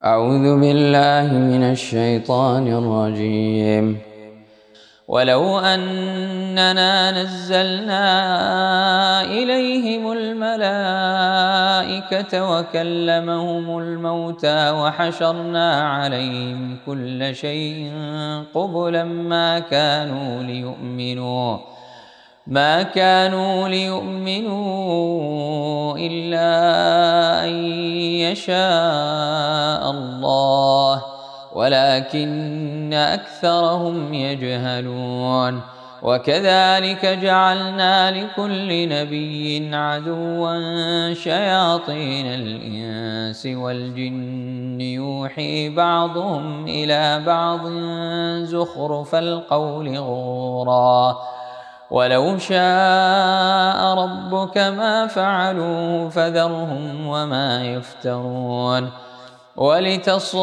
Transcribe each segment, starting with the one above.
أعوذ بالله من الشيطان الرجيم. ولو أننا نزلنا إليهم الملائكة وكلمهم الموتى وحشرنا عليهم كل شيء قبلا ما كانوا ليؤمنوا إلا أن يشاء الله ولكن أكثرهم يجهلون. وكذلك جعلنا لكل نبي عدوا شياطين الإنس والجن يوحي بعضهم إلى بعض زخرف القول غرورا ولو شاء ربك ما فعلوه فذرهم وما يفترون. ولتصغى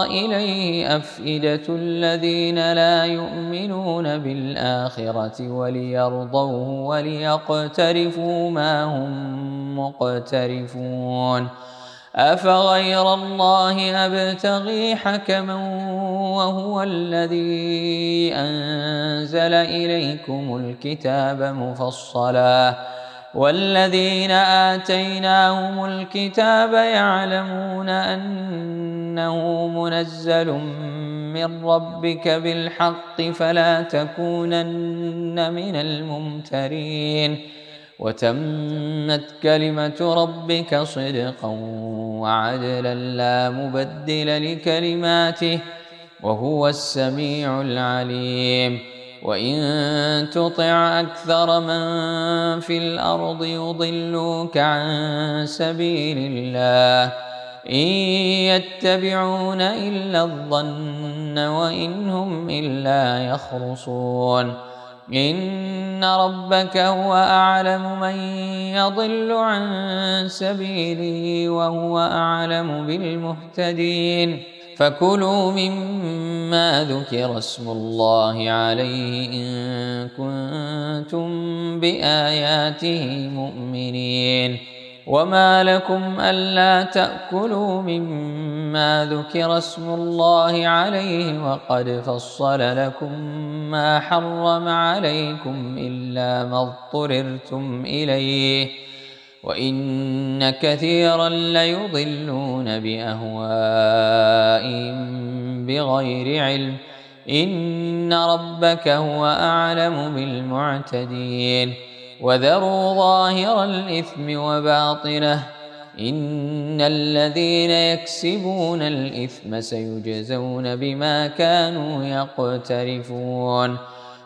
إليه أفئدة الذين لا يؤمنون بالآخرة وليرضوه وليقترفوا ما هم مقترفون. أفغير الله أبتغي حكما وهو الذي أنزل إليكم الكتاب مفصلا والذين آتيناهم الكتاب يعلمون أنه منزل من ربك بالحق فلا تكونن من الممترين. وتمت كلمة ربك صدقا وعدلا لا مبدل لكلماته وهو السميع العليم. وإن تطع أكثر من في الأرض يضلوك عن سبيل الله إن يتبعون إلا الظن وإن هم إلا يخرصون. إن ربك هو أعلم من يضل عن سبيله وهو أعلم بالمهتدين. فكلوا مما ذكر اسم الله عليه إن كنتم بآياته مؤمنين. وما لكم ألا تأكلوا مما ذكر اسم الله عليه وقد فصل لكم ما حرم عليكم إلا ما اضطررتم إليه وإن كثيرا ليضلون بأهوائهم بغير علم. إن ربك هو أعلم بالمعتدين. وذروا ظاهر الإثم وباطنه إن الذين يكسبون الإثم سيجزون بما كانوا يقترفون.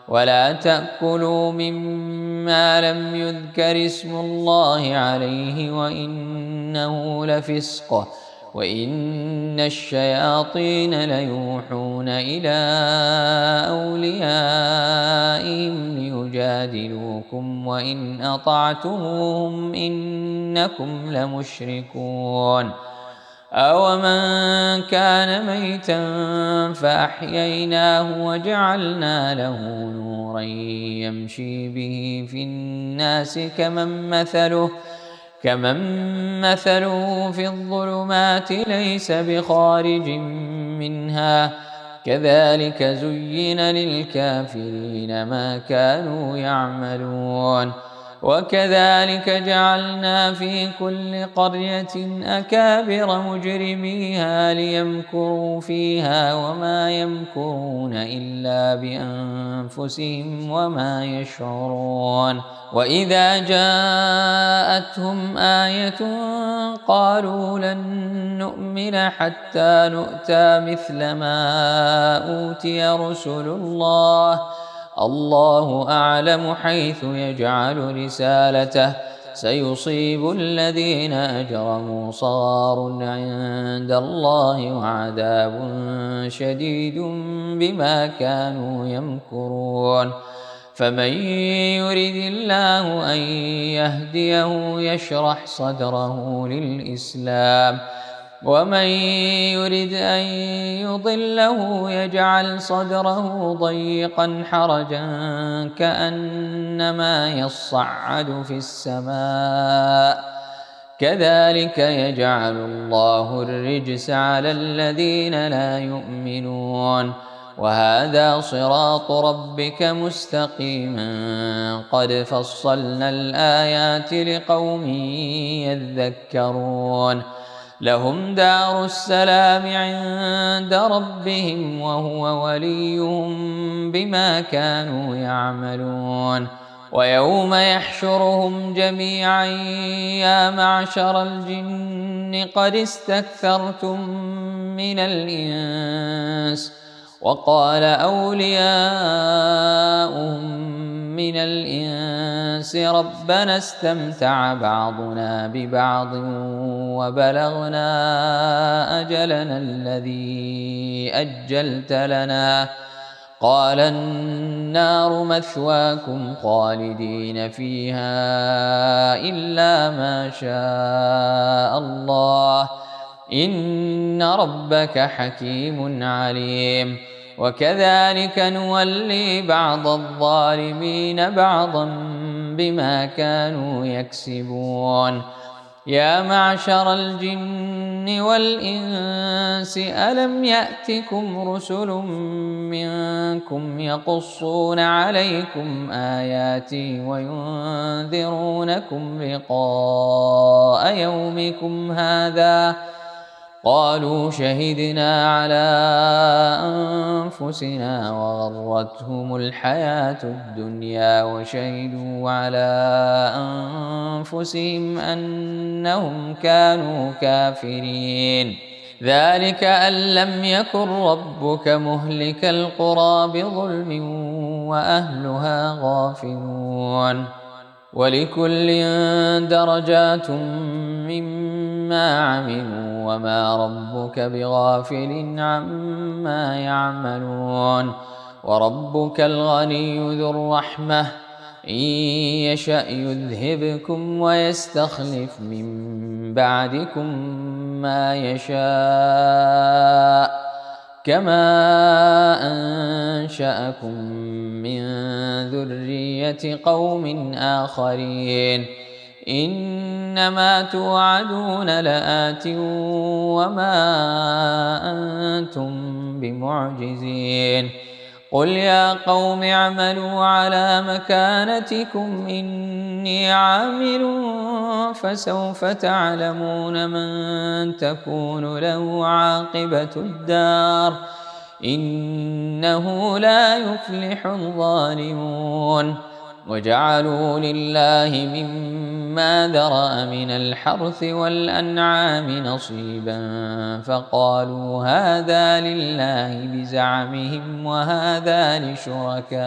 ولا تأكلوا مما لم يذكر اسم الله عليه وإنه لفسق وإن الشياطين ليوحون إلى أوليائهم ليجادلوكم وإن أطعتموهم إنكم لمشركون. أومن كان ميتا فأحييناه وجعلنا له نورا يمشي به في الناس كمن مثله في الظلمات ليس بخارج منها كذلك زين للكافرين ما كانوا يعملون. وكذلك جعلنا في كل قرية أكابر مجرميها ليمكروا فيها وما يمكرون إلا بأنفسهم وما يشعرون. وإذا جاءتهم آية قالوا لن نؤمن حتى نؤتى مثل ما أوتي رسل الله أعلم حيث يجعل رسالته سيصيب الذين أجرموا صغار عند الله وعذاب شديد بما كانوا يمكرون. فمن يرد الله أن يهديه يشرح صدره للإسلام ومن يرد أن يضله يجعل صدره ضيقا حرجا كأنما يصعد في السماء كذلك يجعل الله الرجس على الذين لا يؤمنون. وهذا صراط ربك مستقيما قد فصلنا الآيات لقوم يذكرون. لهم دار السلام عند ربهم وهو وليهم بما كانوا يعملون. ويوم يحشرهم جميعا يا معشر الجن قد استكثرتم من الإنس وقال أولياؤهم من الإنس ربنا استمتع بعضنا ببعض وبلغنا أجلنا الذي أجلت لنا قال النار مثواكم خالدين فيها إلا ما شاء الله إن ربك حكيم عليم. وكذلك نولي بعض الظالمين بعضا بما كانوا يكسبون. يا معشر الجن والإنس ألم يأتكم رسل منكم يقصون عليكم آياتي وينذرونكم لقاء يومكم هذا قالوا شهدنا على أنفسنا وغرتهم الحياة الدنيا وشهدوا على أنفسهم أنهم كانوا كافرين. ذلك أن لم يكن ربك مهلك القرى بظلم وأهلها غافلون. ولكل درجات مما عملوا وما ربك بغافل عما يعملون. وربك الغني ذو الرحمة إن يشأ يذهبكم ويستخلف من بعدكم ما يشاء كما أنشأكم من ذرية قوم آخرين. إنما توعدون لآت وما أنتم بمعجزين. قل يا قوم اعملوا على مكانتكم إني عامل فسوف تعلمون من تكون له عاقبة الدار إنه لا يفلح الظالمون. وجعلوا لله مما ذرأ من الحرث والأنعام نصيبا فقالوا هذا لله بزعمهم وهذا لشركائنا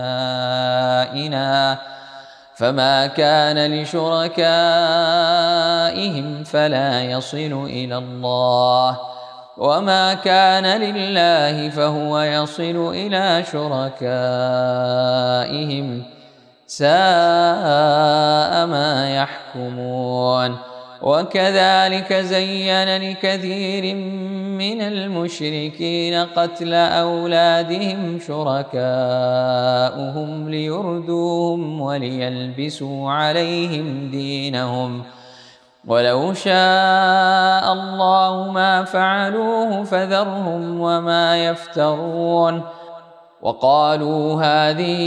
فما كان لشركائهم فلا يصل إلى الله وما كان لله فهو يصل إلى شركائهم ساء ما يحكمون. وكذلك زين لكثير من المشركين قتل أولادهم شركاؤهم ليردوهم وليلبسوا عليهم دينهم ولو شاء الله ما فعلوه فذرهم وما يفترون. وقالوا هذه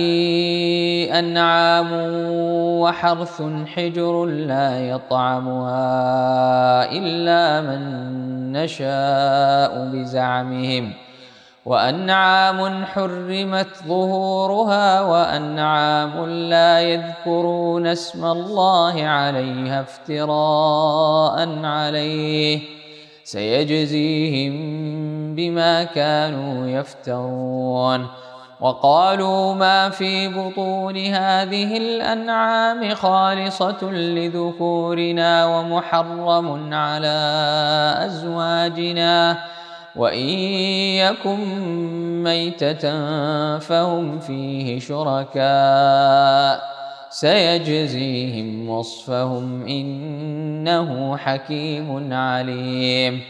أنعام وحرث حجر لا يطعمها إلا من نشاء بزعمهم وأنعام حرمت ظهورها وأنعام لا يذكرون اسم الله عليها افتراء عليه سيجزيهم بما كانوا يفترون. وقالوا ما في بطون هذه الأنعام خالصة لذكورنا ومحرم على أزواجنا وإن يكن ميتة فهم فيه شركاء سيجزيهم وصفهم إنه حكيم عليم.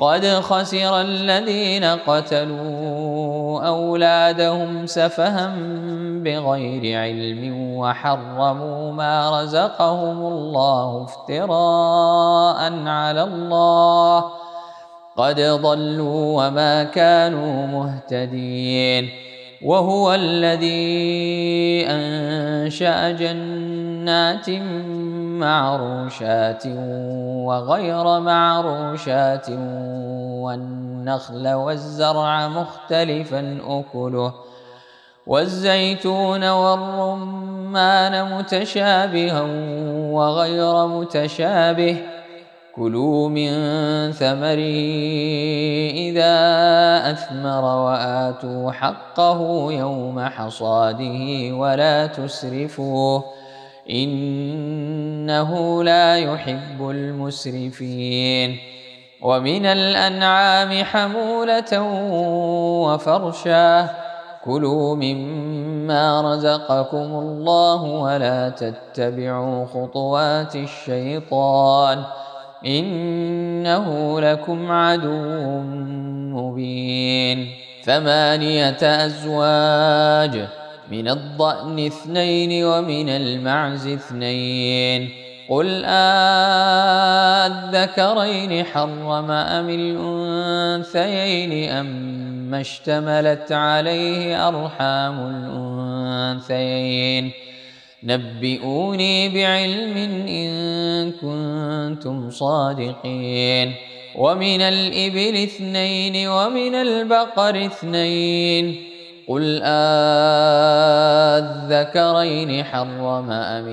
قد خسر الذين قتلوا أولادهم سفها بغير علم وحرموا ما رزقهم الله افتراء على الله، قد ضلوا وما كانوا مهتدين. وهو الذي أنشأ جنات معروشات وغير معروشات والنخل والزرع مختلفا أكله والزيتون والرمان متشابها وغير متشابه، كلوا من ثمره إذا أثمر وآتوا حقه يوم حصاده ولا تسرفوا إنه لا يحب المسرفين. ومن الأنعام حمولة وفرشا، كلوا مما رزقكم الله ولا تتبعوا خطوات الشيطان إنه لكم عدو مبين. 8 أزواج، من الضأن 2 ومن المعز 2، قل أذكرين حرم أم الأنثيين أما اشتملت عليه أرحام الأنثيين، نبئوني بعلم إن كنتم صادقين. ومن الإبل 2 ومن البقر 2، قل أذكرين حرم أم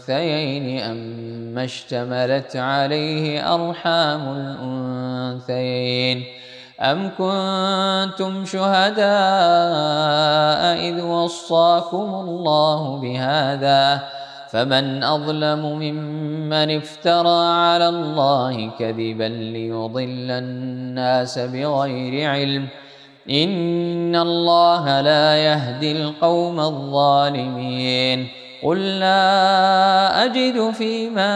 الأنثيين أما اشتملت عليه أرحام الأنثيين، أم كنتم شهداء إذ وصاكم الله بهذا، فمن أظلم ممن افترى على الله كذبا ليضل الناس بغير علم، إن الله لا يهدي القوم الظالمين. قل لا أجد فيما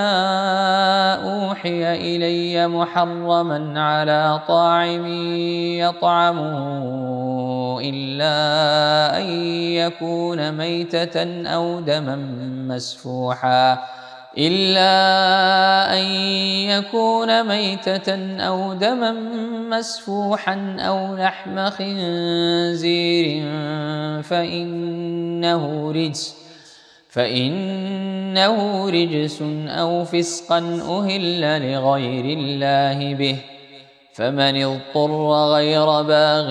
أوحي إلي محرما على طاعم يطعمه إلا أن يكون ميتة أو دما مسفوحا أو لحم خنزير فإنه رجس أو فسقا أهل لغير الله به، فمن اضطر غير باغ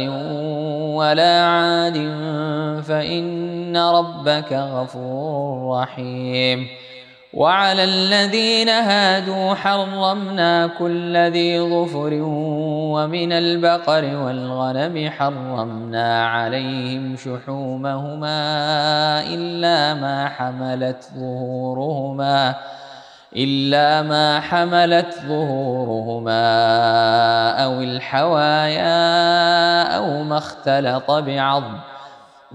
ولا عاد فإن ربك غفور رحيم. وعلى الذين هادوا حرمنا كل ذي ظفر، ومن البقر والغنم حرمنا عليهم شحومهما إلا ما حملت ظهورهما أو الحوايا أو ما اختلط بعظم،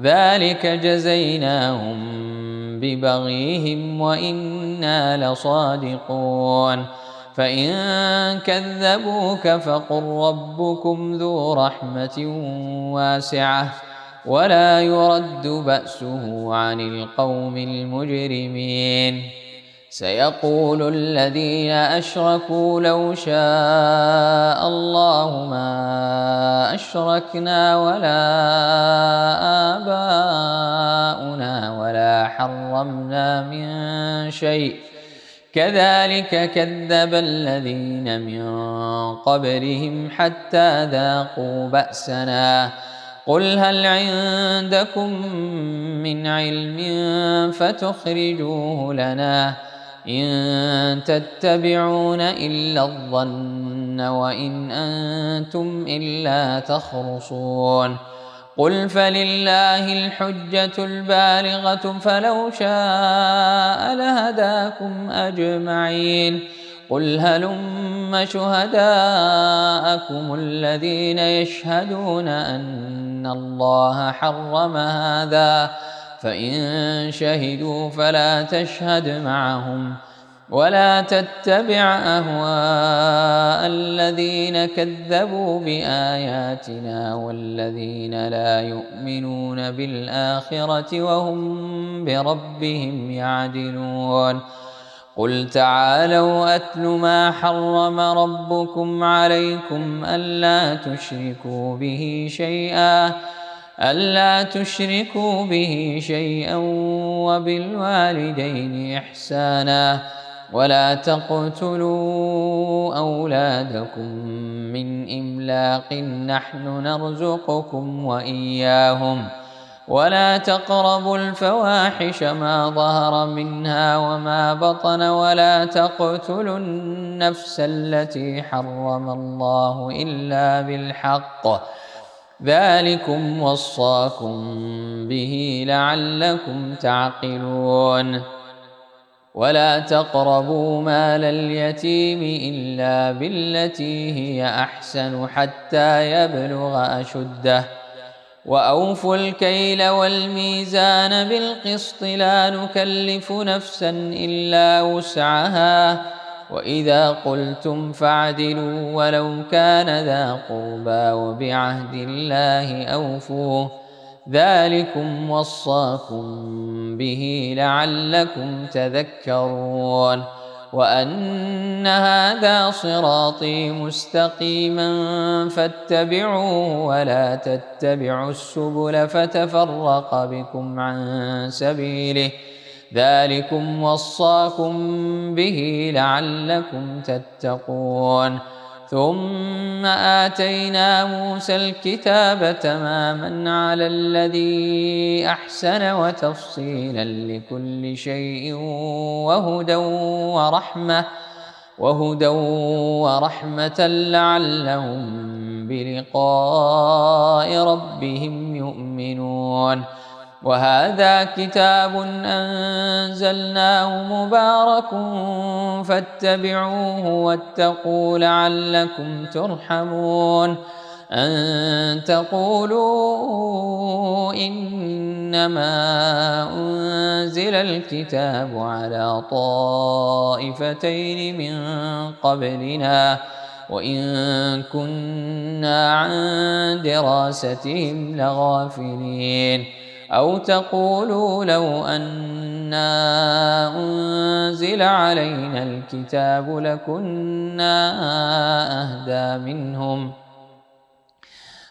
ذلك جزيناهم ببغيهم وإنا لصادقون. فإن كذبوك فقل ربكم ذو رحمة واسعة ولا يرد بأسه عن القوم المجرمين. سيقول الذين أشركوا لو شاء الله ما أشركنا ولا آباؤنا ولا حرمنا من شيء، كذلك كذب الذين من قبلهم حتى ذاقوا بأسنا. قل هل عندكم من علم فتخرجوه لنا، إن تتبعون إلا الظن وإن أنتم إلا تخرصون. قل فلله الحجة البالغة فلو شاء لهداكم أجمعين. قل هلم شهداءكم الذين يشهدون أن الله حرم هذا، فإن شهدوا فلا تشهد معهم، ولا تتبع أهواء الذين كذبوا بآياتنا والذين لا يؤمنون بالآخرة وهم بربهم يعدلون. قل تعالوا أتل ما حرم ربكم عليكم ألا تشركوا به شيئا وبالوالدين إحسانا ولا تقتلوا أولادكم من إملاق نحن نرزقكم وإياهم ولا تقربوا الفواحش ما ظهر منها وما بطن ولا تقتلوا النفس التي حرم الله إلا بالحق ذلكم وصاكم به لعلكم تعقلون. ولا تقربوا مال اليتيم إلا بالتي هي أحسن حتى يبلغ أشده وأوفوا الكيل والميزان بالقسط لا نكلف نفسا إلا وسعها وإذا قلتم فاعدلوا ولو كان ذا قربى وبعهد الله أوفوا ذلكم وصاكم به لعلكم تذكرون. وأن هذا صراطي مستقيما فاتبعوه ولا تتبعوا السبل فتفرق بكم عن سبيله ذلكم وصاكم به لعلكم تتقون. ثم آتينا موسى الكتاب تماما على الذي أحسن وتفصيلا لكل شيء وهدى ورحمة لعلهم بلقاء ربهم يؤمنون. وهذا كتاب أنزلناه مبارك فاتبعوه واتقوا لعلكم ترحمون. أن تقولوا إنما أنزل الكتاب على طائفتين من قبلنا وإن كنا عن دراستهم لغافلين. أو تقولوا لو أنا أنزل علينا الكتاب لكنا أهدى منهم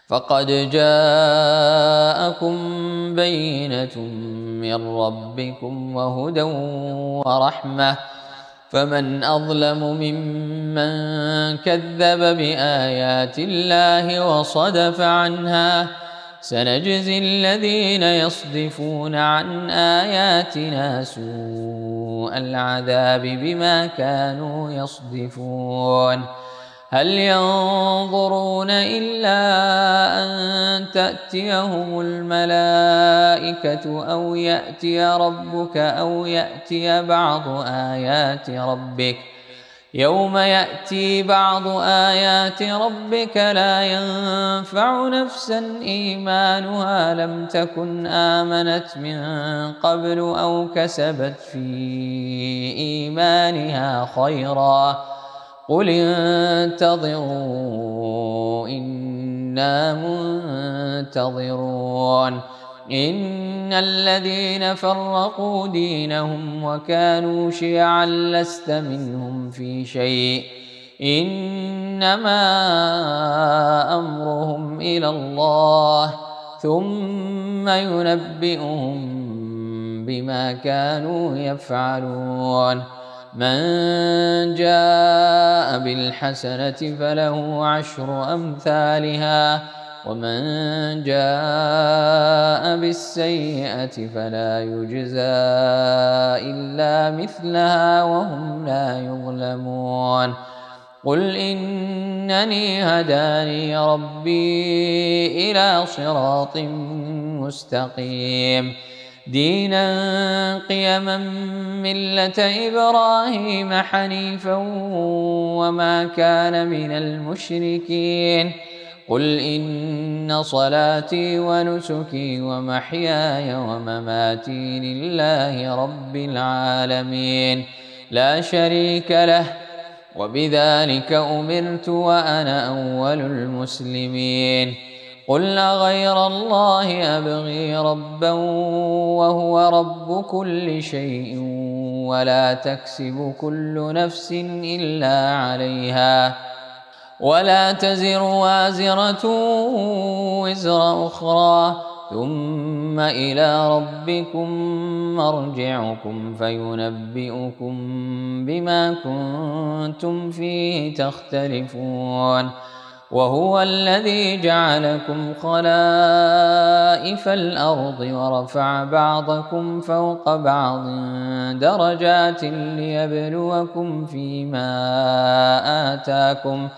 فقد جاءكم بينة من ربكم وهدى ورحمة فمن أظلم ممن كذب بآيات الله وصدف عنها سنجزي الذين يصدفون عن آياتنا سوء العذاب بما كانوا يصدفون. هل ينظرون إلا أن تأتيهم الملائكة أو يأتي ربك أو يأتي بعض آيات ربك يوم يأتي بعض آيات ربك لا ينفع نفسا إيمانها لم تكن آمنت من قبل أو كسبت في إيمانها خيرا قل انتظروا إنا منتظرون. إن الذين فرقوا دينهم وكانوا شيعا لست منهم في شيء إنما أمرهم إلى الله ثم ينبئهم بما كانوا يفعلون. من جاء بالحسنة فله 10 أمثالها ومن جاء بالسيئة فلا يجزى إلا مثلها وهم لا يظلمون. قل إنني هداني ربي إلى صراط مستقيم دينا قيما ملة إبراهيم حنيفا وما كان من المشركين. قل إن صلاتي ونسكي ومحياي ومماتي لله رب العالمين لا شريك له، وبذلك أمرت وأنا أول المسلمين. قل أغير الله أبغي ربا وهو رب كل شيء ولا تكسب كل نفس إلا عليها ولا تزر وازرة وزر أخرى ثم إلى ربكم مرجعكم فينبئكم بما كنتم فيه تختلفون. وهو الذي جعلكم خلائف الأرض ورفع بعضكم فوق بعض درجات ليبلوكم فيما آتاكم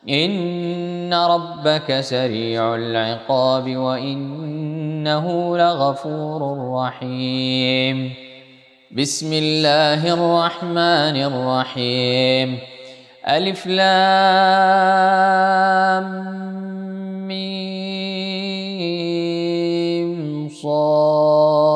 إن ربك سريع العقاب وإنه لغفور رحيم. بسم الله الرحمن الرحيم. ألف لام ميم صاد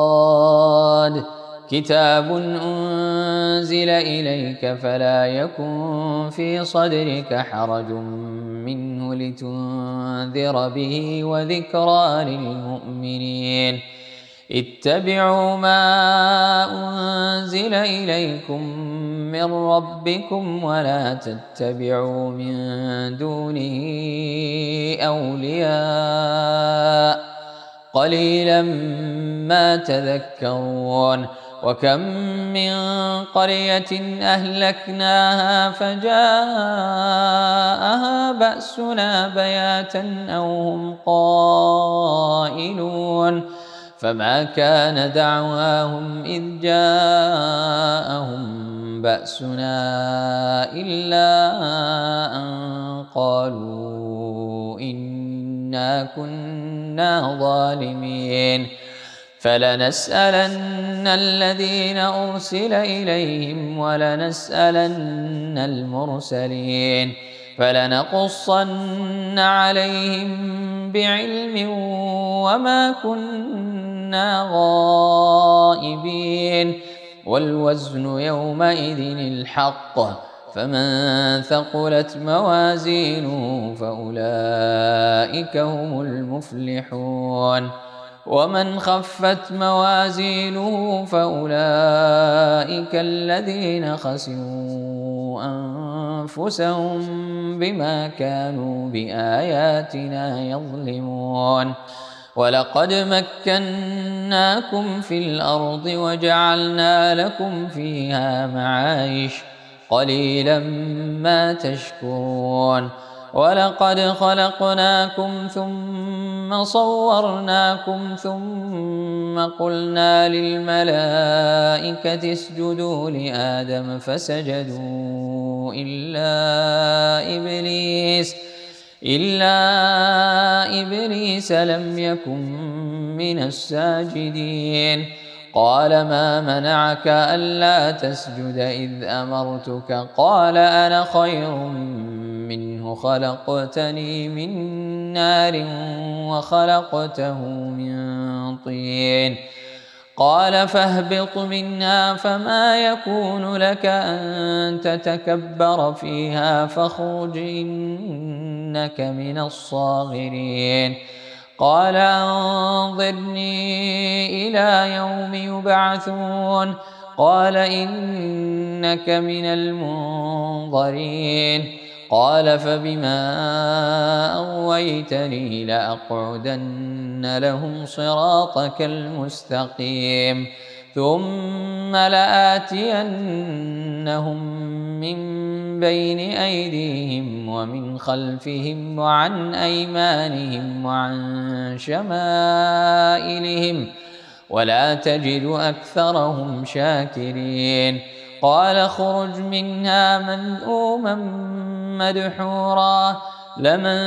كتاب أنزل إليك فلا يكن في صدرك حرج منه لتنذر به وذكرى للمؤمنين. اتبعوا ما أنزل إليكم من ربكم ولا تتبعوا من دونه أولياء قليلا ما تذكرون. وكم من قرية أهلكناها فجاءها بأسنا بياتا أو هم قائلون فما كان دعواهم إذ جاءهم بأسنا إلا أن قالوا إنا كنا ظالمين. فلنسألن الذين أرسل إليهم ولنسألن المرسلين فلنقصن عليهم بعلم وما كنا غائبين. والوزن يومئذ الحق فمن ثقلت موازينه فأولئك هم المفلحون ومن خفت موازينه فأولئك الذين خسروا أنفسهم بما كانوا بآياتنا يظلمون. ولقد مكناكم في الأرض وجعلنا لكم فيها معايش قليلا ما تشكرون. ولقد خلقناكم ثم صورناكم ثم قلنا للملائكة اسجدوا لآدم فسجدوا إلا إبليس لم يكن من الساجدين. قال ما منعك ألا تسجد إذ أمرتك؟ قال أنا خير منه خلقتني من نار وخلقته من طين. قال فاهبط منها فما يكون لك أن تتكبر فيها فاخرج إنك من الصاغرين. قال أنظرني إلى يوم يبعثون. قال إنك من المنظرين. قال فبما أغويتني لأقعدن لهم صراطك المستقيم ثم لآتينهم من بين أيديهم ومن خلفهم وعن أيمانهم وعن شمائلهم ولا تجد أكثرهم شاكرين. قال اخرج منها مذءوما مدحورا لمن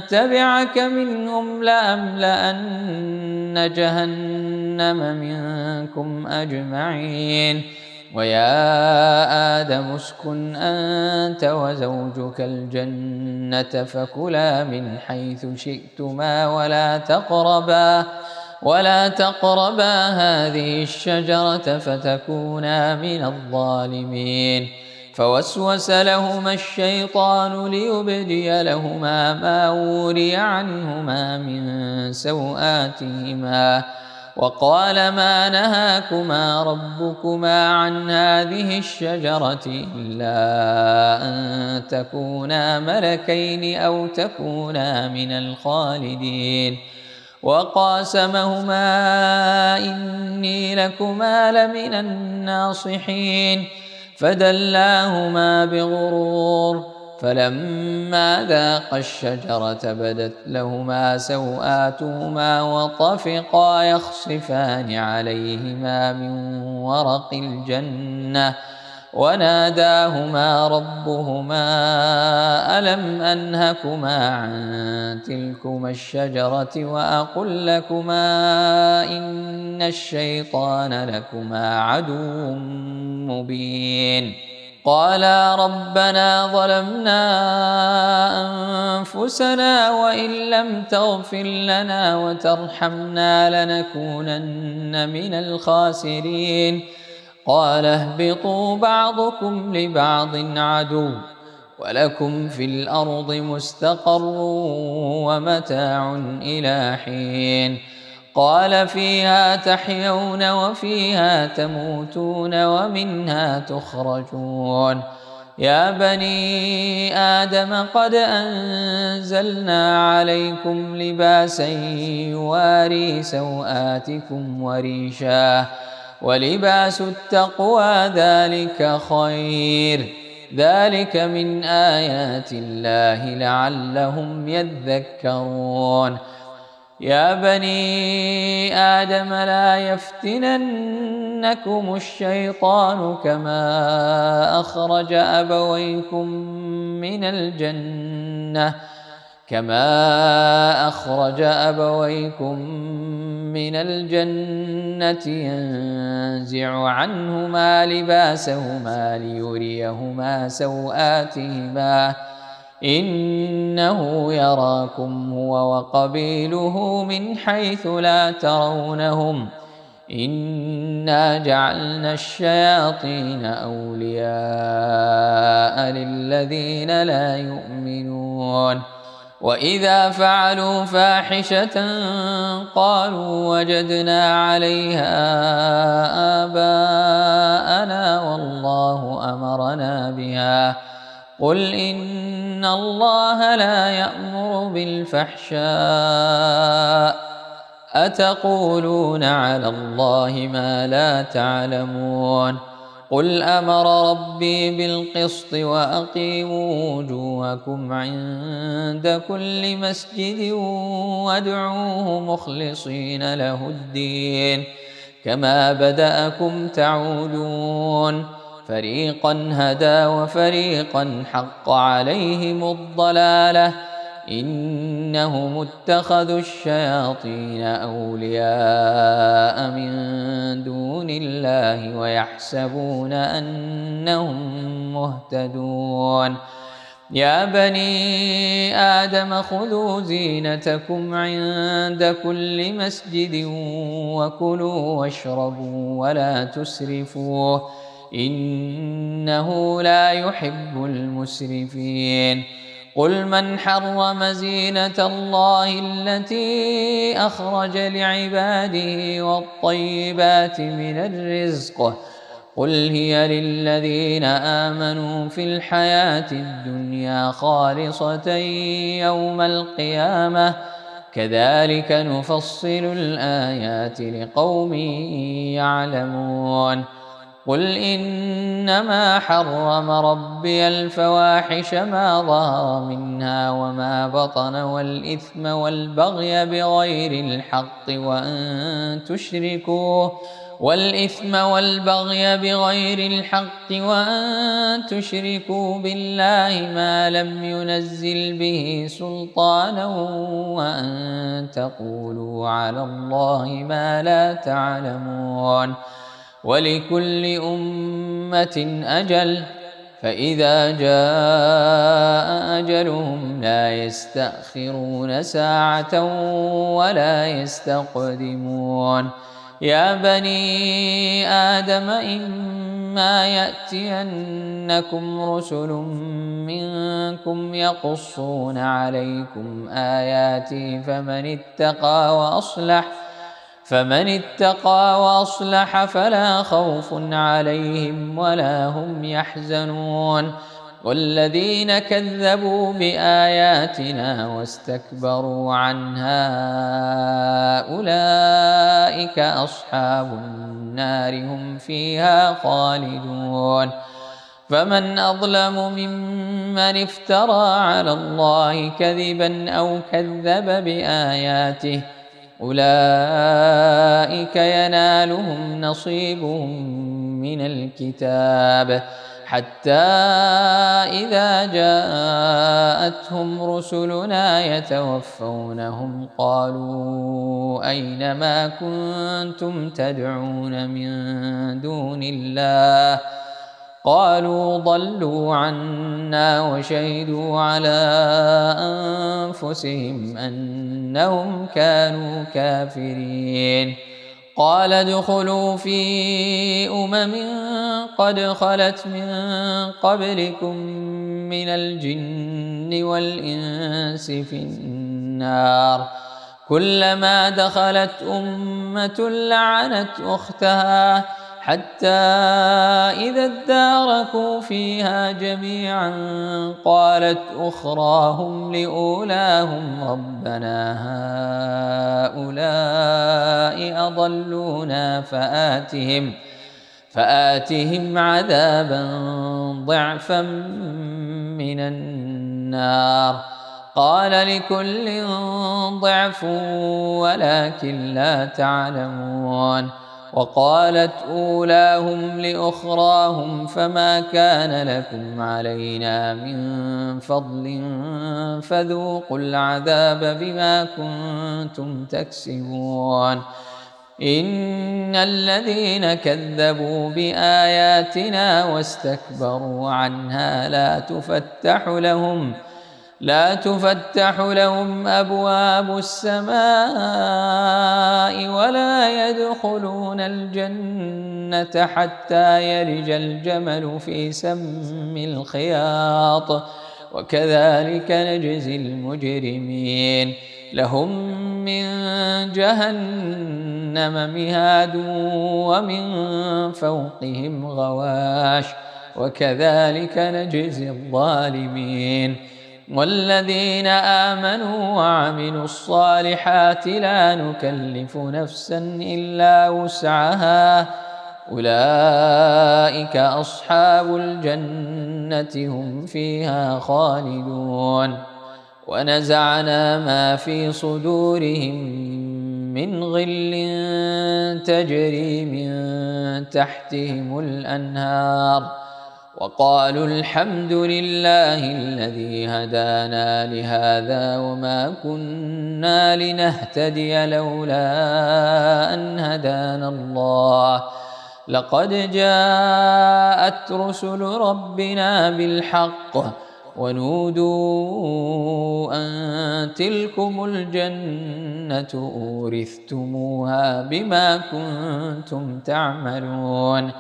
تبعك منهم لأملأن جهنم منكم أجمعين. ويا آدم اسكن أنت وزوجك الجنة فكلا من حيث شئتما ولا تقربا هذه الشجرة فتكونا من الظالمين. فوسوس لهما الشيطان ليبدي لهما ما وري عنهما من سوآتهما وقال ما نهاكما ربكما عن هذه الشجرة إلا أن تكونا ملكين أو تكونا من الخالدين. وقاسمهما إني لكما لمن الناصحين فدلاهما بغرور فلما ذاقا الشجرة بدت لهما سوآتهما وطفقا يخصفان عليهما من ورق الجنة وناداهما ربهما ألم أنهكما عن تلكما الشجرة وأقل لكما إن الشيطان لكما عدو مبين. قالا ربنا ظلمنا أنفسنا وإن لم تغفر لنا وترحمنا لنكونن من الخاسرين. قال اهبطوا بعضكم لبعض عدو ولكم في الأرض مستقر ومتاع إلى حين. قال فيها تحيون وفيها تموتون ومنها تخرجون. يا بني آدم قد أنزلنا عليكم لباسا يواري سوآتكم وريشا ولباس التقوى ذلك خير ذلك من آيات الله لعلهم يذكرون. يا بني آدم لا يفتننكم الشيطان كما أخرج أبويكم من الجنة ينزع عنهما لباسهما ليريهما سوآتهما إنه يراكم هو وقبيله من حيث لا ترونهم إنا جعلنا الشياطين أولياء للذين لا يؤمنون. وإذا فعلوا فاحشة قالوا وجدنا عليها آباءنا والله أمرنا بها قل إن الله لا يأمر بالفحشاء أتقولون على الله ما لا تعلمون. قل أمر ربي بالقسط وأقيموا وجوهكم عند كل مسجد وادعوه مخلصين له الدين كما بدأكم تعودون. فريقا هدى وفريقا حق عليهم الضلالة إنهم اتخذوا الشياطين أولياء من دون الله ويحسبون أنهم مهتدون. يا بني آدم خذوا زينتكم عند كل مسجد وكلوا واشربوا ولا تسرفوا إنه لا يحب المسرفين. قل من حرم زينة الله التي أخرج لعباده والطيبات من الرزق قل هي للذين آمنوا في الحياة الدنيا خالصة يوم القيامة كذلك نفصل الآيات لقوم يعلمون. قل إنما حرم ربي الفواحش ما ظهر منها وما بطن والإثم والبغي بغير الحق وأن تشركوا بالله ما لم ينزل به سلطانا وأن تقولوا على الله ما لا تعلمون. ولكل أمة أجل فإذا جاء أجلهم لا يستأخرون ساعة ولا يستقدمون. يا بني آدم إما يأتينكم رسل منكم يقصون عليكم آياتي فمن اتقى وأصلح فلا خوف عليهم ولا هم يحزنون. والذين كذبوا بآياتنا واستكبروا عنها أولئك أصحاب النار هم فيها خالدون. فمن أظلم ممن افترى على الله كذبا أو كذب بآياته أولئك ينالهم نصيبهم من الكتاب حتى إذا جاءتهم رسلنا يتوفونهم قالوا أين ما كنتم تدعون من دون الله قالوا ضلوا عنا وشهدوا على أنفسهم أنهم كانوا كافرين. قال ادخلوا في قد خلت من قبلكم من الجن والإنس في النار كلما دخلت أمة لعنت أختها حتى إذا اداركوا فيها جميعا قالت أخراهم لأولاهم ربنا هؤلاء أضلونا فآتهم عذابا ضعفا من النار. قال لكل ضعف ولكن لا تعلمون. وقالت أولاهم لأخراهم فما كان لكم علينا من فضل فذوقوا العذاب بما كنتم تكسبون. إن الذين كذبوا بآياتنا واستكبروا عنها لا تفتح لهم أبواب السماء ولا يدخلون الجنة حتى يلج الجمل في سم الخياط وكذلك نجزي المجرمين. لهم من جهنم مهاد ومن فوقهم غواش وكذلك نجزي الظالمين. والذين آمنوا وعملوا الصالحات لا نكلف نفسا إلا وسعها أولئك أصحاب الجنة هم فيها خالدون. ونزعنا ما في صدورهم من غل تجري من تحتهم الأنهار وقالوا الحمد لله الذي هدانا لهذا وما كنا لنهتدي لولا أن هدانا الله لقد جاءت رسل ربنا بالحق ونودوا أن تلكم الجنة أورثتموها بما كنتم تعملون.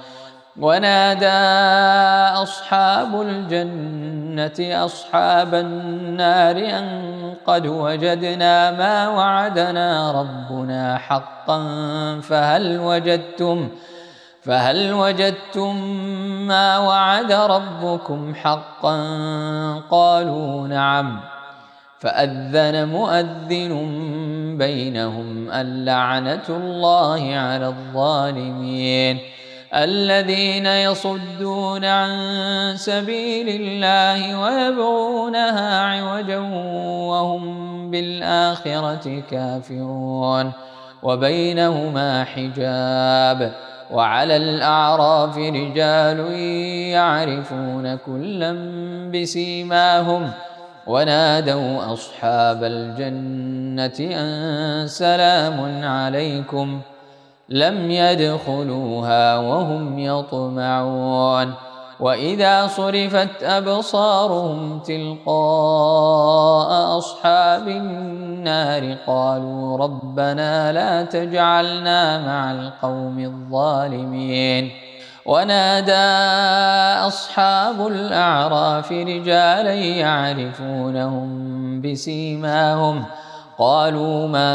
ونادى أصحاب الجنة أصحاب النار أن قد وجدنا ما وعدنا ربنا حقا فهل وجدتم ما وعد ربكم حقا قالوا نعم. فأذن مؤذن بينهم اللعنة الله على الظالمين الذين يصدون عن سبيل الله ويبغونها عوجا وهم بالآخرة كافرون وبينهما حجاب. وعلى الأعراف رجال يعرفون كلا بسيماهم ونادوا أصحاب الجنة أن سلام عليكم لم يدخلوها وهم يطمعون. وإذا صرفت أبصارهم تلقاء أصحاب النار قالوا ربنا لا تجعلنا مع القوم الظالمين. ونادى أصحاب الأعراف رجالا يعرفونهم بسيماهم قالوا ما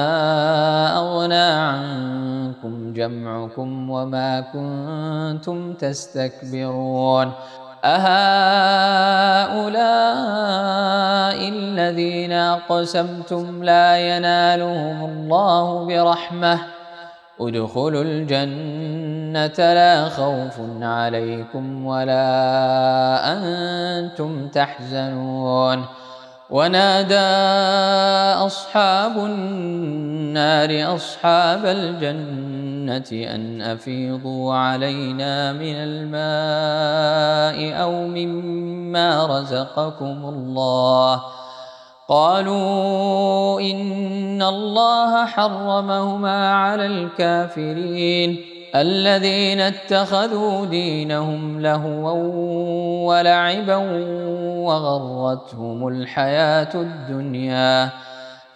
أغنى عنكم جمعكم وما كنتم تستكبرون أهؤلاء الذين أقسمتم لا ينالهم الله برحمة ادخلوا الجنة لا خوف عليكم ولا أنتم تحزنون. ونادى أصحاب النار أصحاب الجنة أن أفيضوا علينا من الماء أو مما رزقكم الله قالوا إن الله حرمهما على الكافرين الذين اتخذوا دينهم لهوا ولعبا وغرتهم الحياة الدنيا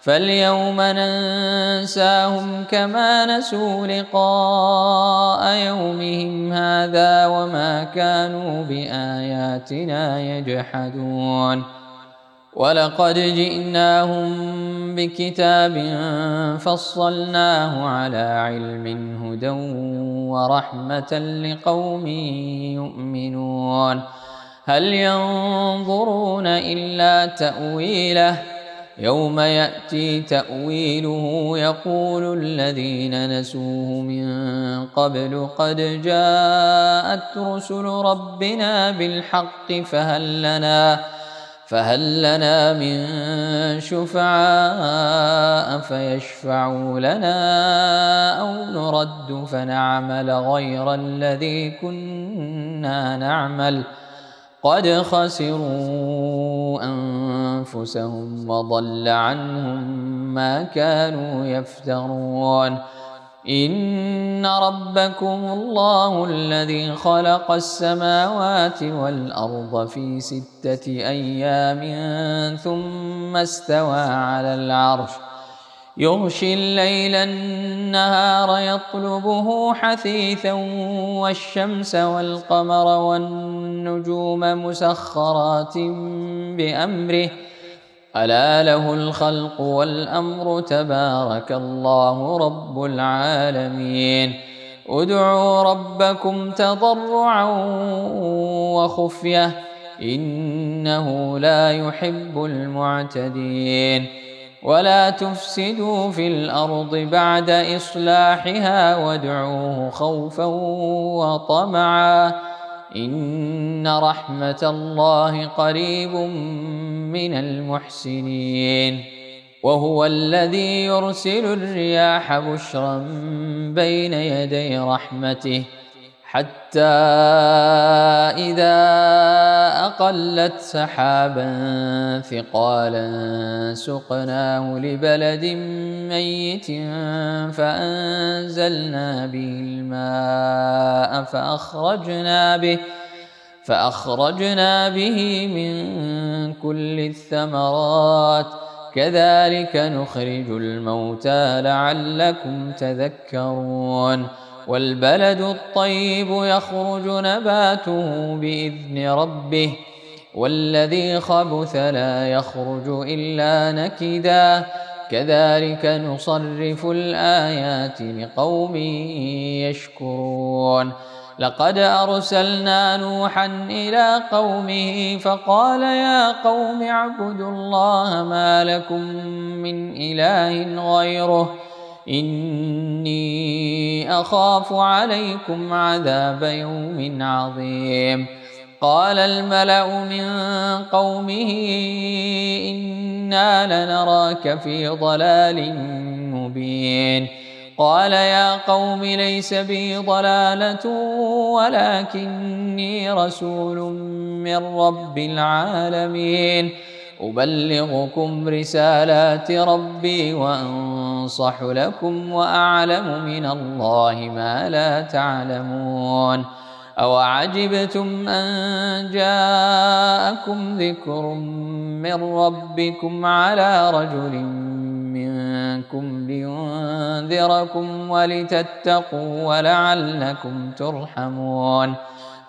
فاليوم ننساهم كما نسوا لقاء يومهم هذا وما كانوا بآياتنا يجحدون. ولقد جئناهم بكتاب فصلناه على علم هدى ورحمة لقوم يؤمنون هل ينظرون إلا تأويله يوم يأتي تأويله يقول الذين نسوه من قبل قد جاءت رسل ربنا بالحق فهل لنا من شفعاء فيشفعوا لنا أو نرد فنعمل غير الذي كنا نعمل قد خسروا أنفسهم وضل عنهم ما كانوا يفترون. إن ربكم الله الذي خلق السماوات والأرض في 6 أيام ثم استوى على العرش يغشي الليل النهار يطلبه حثيثا والشمس والقمر والنجوم مسخرات بأمره ألا له الخلق والأمر تبارك الله رب العالمين. ادعوا ربكم تضرعا وخفية إنه لا يحب المعتدين. ولا تفسدوا في الأرض بعد إصلاحها وادعوه خوفا وطمعا إن رحمة الله قريب من المحسنين. وهو الذي يرسل الرياح بشرا بين يدي رحمته حتى إذا أقلت سحابا ثقالا سقناه لبلد ميت فأنزلنا به الماء فأخرجنا به من كل الثمرات كذلك نخرج الموتى لعلكم تذكرون. والبلد الطيب يخرج نباته بإذن ربه والذي خبث لا يخرج إلا نكدا كذلك نصرف الآيات لقوم يشكرون. لقد أرسلنا نوحا إلى قومه فقال يا قوم اعبدوا الله ما لكم من إله غيره إني أخاف عليكم عذاب يوم عظيم. قال الملأ من قومه إنا لنراك في ضلال مبين. قال يا قوم ليس بي ضلالة ولكني رسول من رب العالمين أبلغكم رسالات ربي وأنصح لكم وأعلم من الله ما لا تعلمون. أوعجبتم أن جاءكم ذكر من ربكم على رجل منكم لينذركم ولتتقوا ولعلكم ترحمون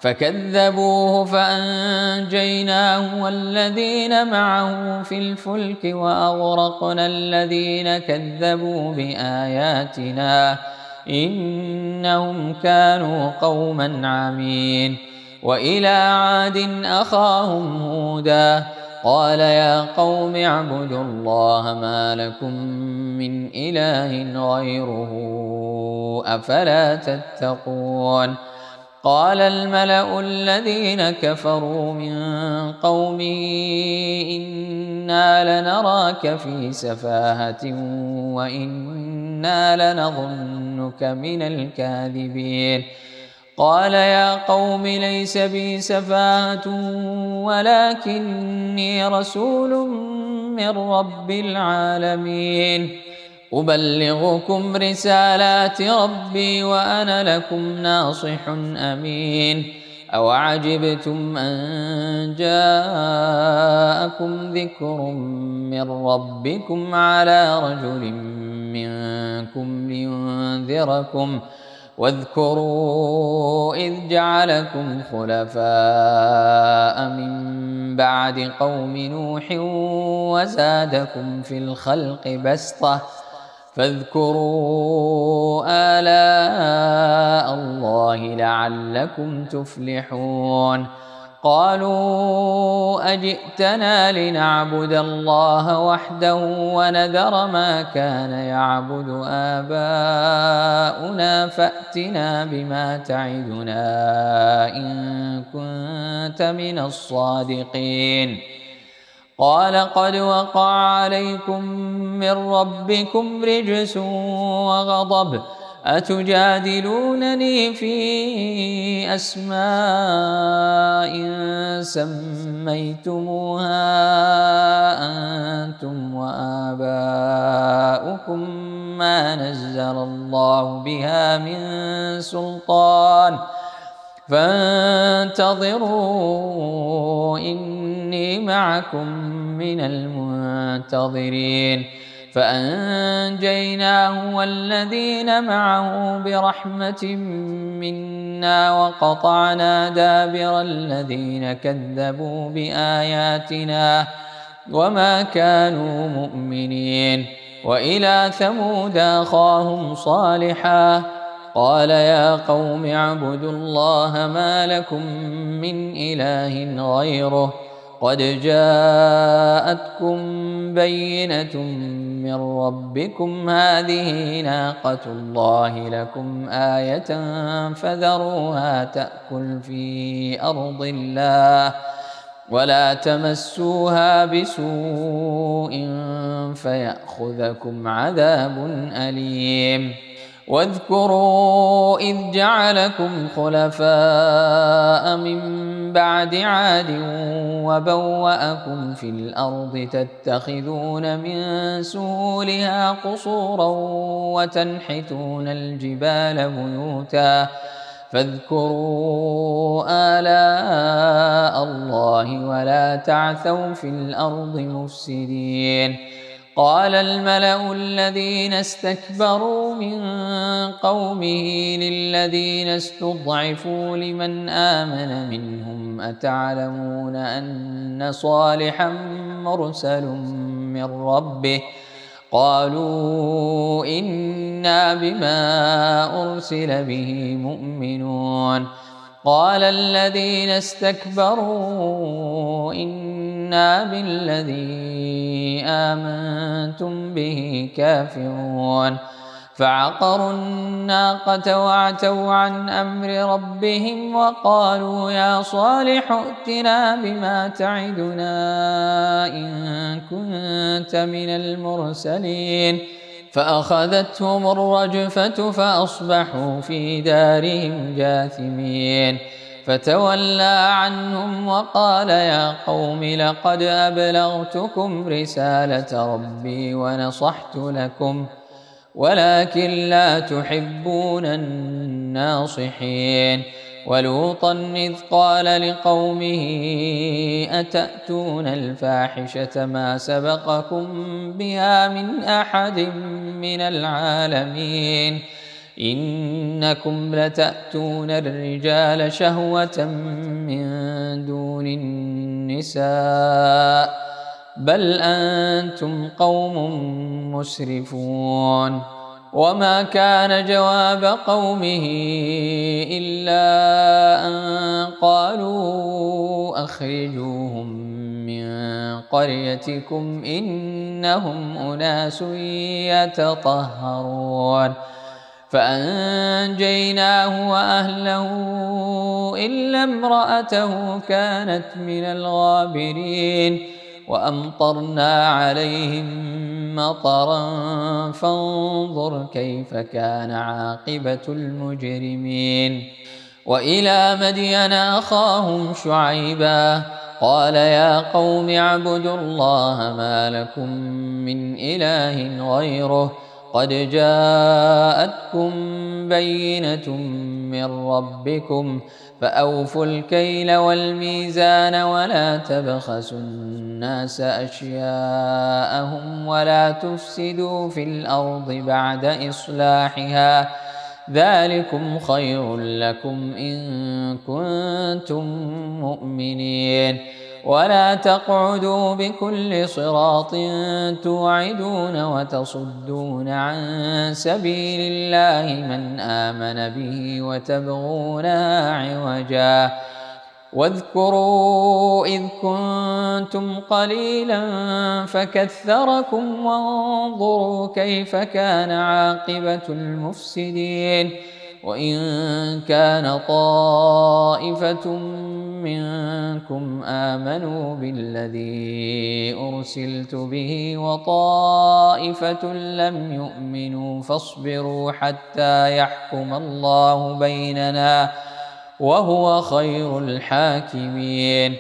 فكذبوه فأنجيناه والذين معه في الفلك وأغرقنا الذين كذبوا بآياتنا إنهم كانوا قوما عمين. وإلى عاد أخاهم هودا قال يا قوم اعبدوا الله ما لكم من إله غيره أفلا تتقون. قال الملأ الذين كفروا من قومه إنا لنراك في سفاهة وإنا لنظنك من الكاذبين. قال يا قوم ليس بي سفاهة ولكني رسول من رب العالمين أبلغكم رسالات ربي وأنا لكم ناصح أمين. أوعجبتم أن جاءكم ذكر من ربكم على رجل منكم لينذركم واذكروا إذ جعلكم خلفاء من بعد قوم نوح وزادكم في الخلق بسطة فاذكروا آلاء الله لعلكم تفلحون. قالوا أجئتنا لنعبد الله وحده ونذر ما كان يعبد آباؤنا فأتنا بما تعدنا إن كنت من الصادقين. قال قد وقع عليكم من ربكم رجس وغضب أتجادلونني في أسماء سميتموها أنتم وآباؤكم ما نزل الله بها من سلطان فانتظروا إني معكم من المنتظرين. فأنجيناه والذين معه برحمة منا وقطعنا دابر الذين كذبوا بآياتنا وما كانوا مؤمنين. وإلى ثمود أخاهم صالحا قال يا قوم اعبدوا الله ما لكم من إله غيره قد جاءتكم بينة من ربكم هذه ناقة الله لكم آية فذروها تأكل في أرض الله ولا تمسوها بسوء فيأخذكم عذاب أليم. واذكروا إذ جعلكم خلفاء من بعد عاد وبوأكم في الأرض تتخذون من سهولها قصورا وتنحتون الجبال بيوتا فاذكروا آلاء الله ولا تعثوا في الأرض مفسدين. قال الملأ الذين استكبروا من قومه للذين استضعفوا لمن آمن منهم أتعلمون أن صالحا مرسل من ربه قالوا إنا بما أرسل به مؤمنون. قال الذين استكبروا إنا بالذي آمنتم به كافرون. فعقروا الناقة وعتوا عن أمر ربهم وقالوا يا صالح ائتنا بما تعدنا إن كنت من المرسلين. فأخذتهم الرجفة فأصبحوا في دارهم جاثمين. فتولى عنهم وقال يا قوم لقد أبلغتكم رسالة ربي ونصحت لكم ولكن لا تحبون الناصحين. ولوطا إذ قال لقومه أتأتون الفاحشة ما سبقكم بها من أحد من العالمين إنكم لتأتون الرجال شهوة من دون النساء بل أنتم قوم مسرفون. وما كان جواب قومه إلا أن قالوا أخرجوهم من قريتكم إنهم أناس يتطهرون فأنجيناه وأهله إلا امرأته كانت من الغابرين وأمطرنا عليهم مطرا فانظر كيف كان عاقبة المجرمين. وإلى مدين أخاهم شعيبا قال يا قوم اعبدوا الله ما لكم من إله غيره قد جاءتكم بينة من ربكم فأوفوا الكيل والميزان ولا تبخسوا الناس أشياءهم ولا تفسدوا في الأرض بعد إصلاحها ذلكم خير لكم إن كنتم مؤمنين. ولا تقعدوا بكل صراط توعدون وتصدون عن سبيل الله من آمن به وتبغونها عوجا واذكروا إذ كنتم قليلا فكثركم وانظروا كيف كان عاقبة المفسدين. وإن كان طائفة منكم آمنوا بالذي أرسلت به وطائفة لم يؤمنوا فاصبروا حتى يحكم الله بيننا وهو خير الحاكمين.